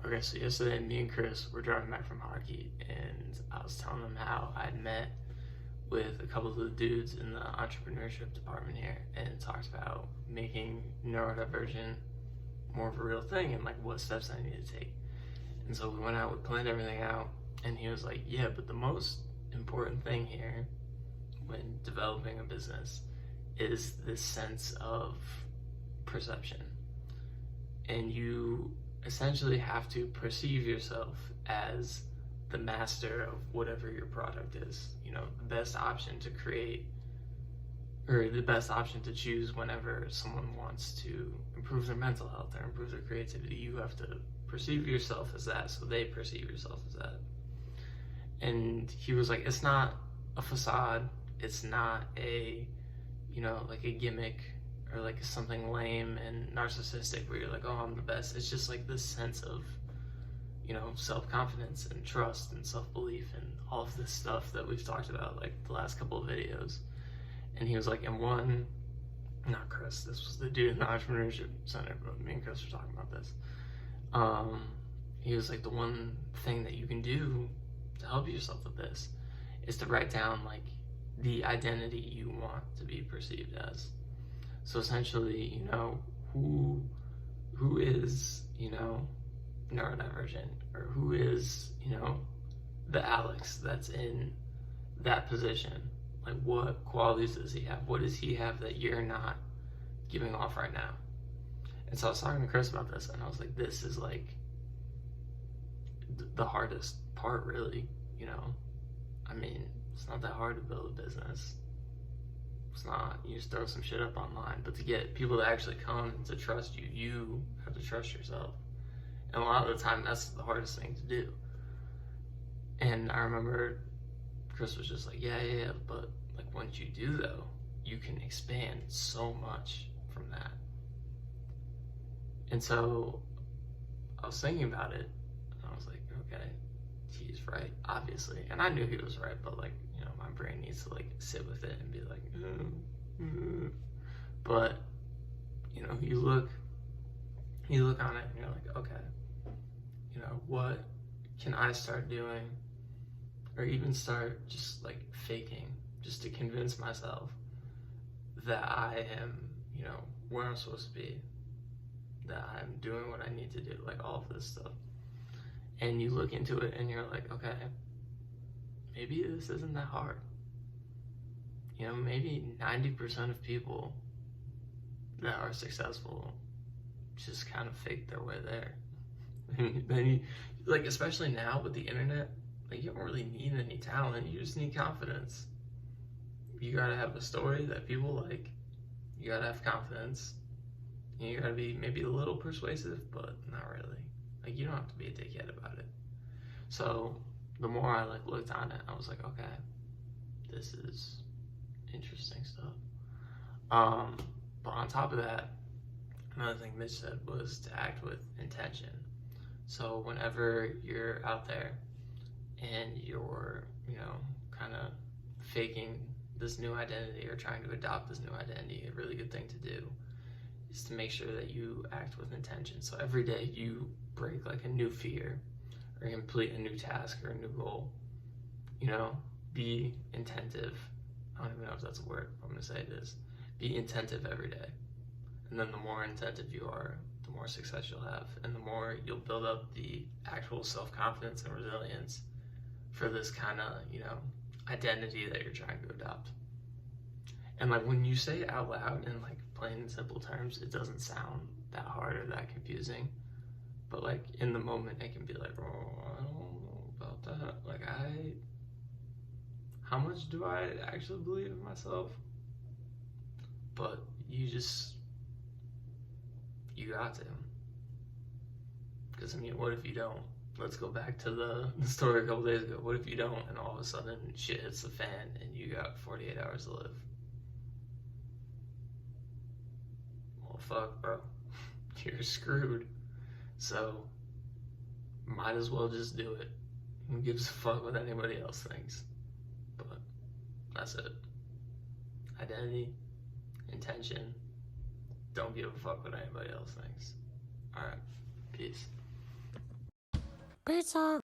Okay, so yesterday me and Chris were driving back from hockey, and I was telling him how I'd met with a couple of the dudes in the entrepreneurship department here and talked about making neurodivergent more of a real thing and like what steps I need to take. And so we went out, we planned everything out, and he was like, yeah, but the most important thing here when developing a business is this sense of perception. And you essentially have to perceive yourself as the master of whatever your product is. You know, the best option to create, or the best option to choose whenever someone wants to improve their mental health or improve their creativity. You have to perceive yourself as that, so they perceive yourself as that. And he was like, it's not a facade, it's not a, you know, like a gimmick or like something lame and narcissistic where you're like, oh, I'm the best. It's just like this sense of, you know, self-confidence and trust and self-belief and all of this stuff that we've talked about like the last couple of videos. And he was like, and one, not Chris, this was the dude in the entrepreneurship center, but me and Chris were talking about this. He was like, the one thing that you can do to help yourself with this is to write down like the identity you want to be perceived as. So essentially, you know, who is, you know, neurodivergent, or who is, you know, the Alex that's in that position? Like, what qualities does he have? What does he have that you're not giving off right now? And so I was talking to Chris about this, and I was like, this is like the hardest part, really, you know? I mean, it's not that hard to build a business. It's not, you just throw some shit up online, but to get people to actually come and to trust you, you have to trust yourself. And a lot of the time, that's the hardest thing to do. And I remember Chris was just like, yeah, but like once you do though, you can expand so much from that. And so I was thinking about it, and I was like, okay, he's right, obviously. And I knew he was right, but like, you know, my brain needs to like sit with it and be like, But, you know, you look on it and you're like, okay, you know, what can I start doing, or even start just like faking, just to convince myself that I am, you know, where I'm supposed to be, that I'm doing what I need to do, like all of this stuff. And you look into it and you're like, okay, maybe this isn't that hard. You know, maybe 90% of people that are successful just kind of fake their way there. And then you, like, especially now with the internet, like, you don't really need any talent, you just need confidence. You gotta have a story that people like, you gotta have confidence, and you gotta be maybe a little persuasive, but not really. Like, you don't have to be a dickhead about it. So the more I like looked on it, I was like, okay, this is interesting stuff. But on top of that, another thing Mitch said was to act with intention. So whenever you're out there and you're, you know, kind of faking this new identity or trying to adopt this new identity, a really good thing to do is to make sure that you act with intention. So every day you break like a new fear or complete a new task or a new goal, you know, be attentive. I don't even know if that's a word, but I'm gonna say it is. Be attentive every day. And then the more attentive you are, the more success you'll have, and the more you'll build up the actual self-confidence and resilience for this kind of, you know, identity that you're trying to adopt. And like when you say it out loud in like plain and simple terms, it doesn't sound that hard or that confusing. But like in the moment, it can be like, oh, I don't know about that. Like how much do I actually believe in myself? But you got to. Because I mean, what if you don't? Let's go back to the story a couple days ago. What if you don't, and all of a sudden shit hits the fan and you got 48 hours to live? Well, fuck, bro. You're screwed. So, might as well just do it. Who gives a fuck what anybody else thinks? But that's it. Identity, intention, don't give a fuck what anybody else thinks. Alright, peace. Pizza.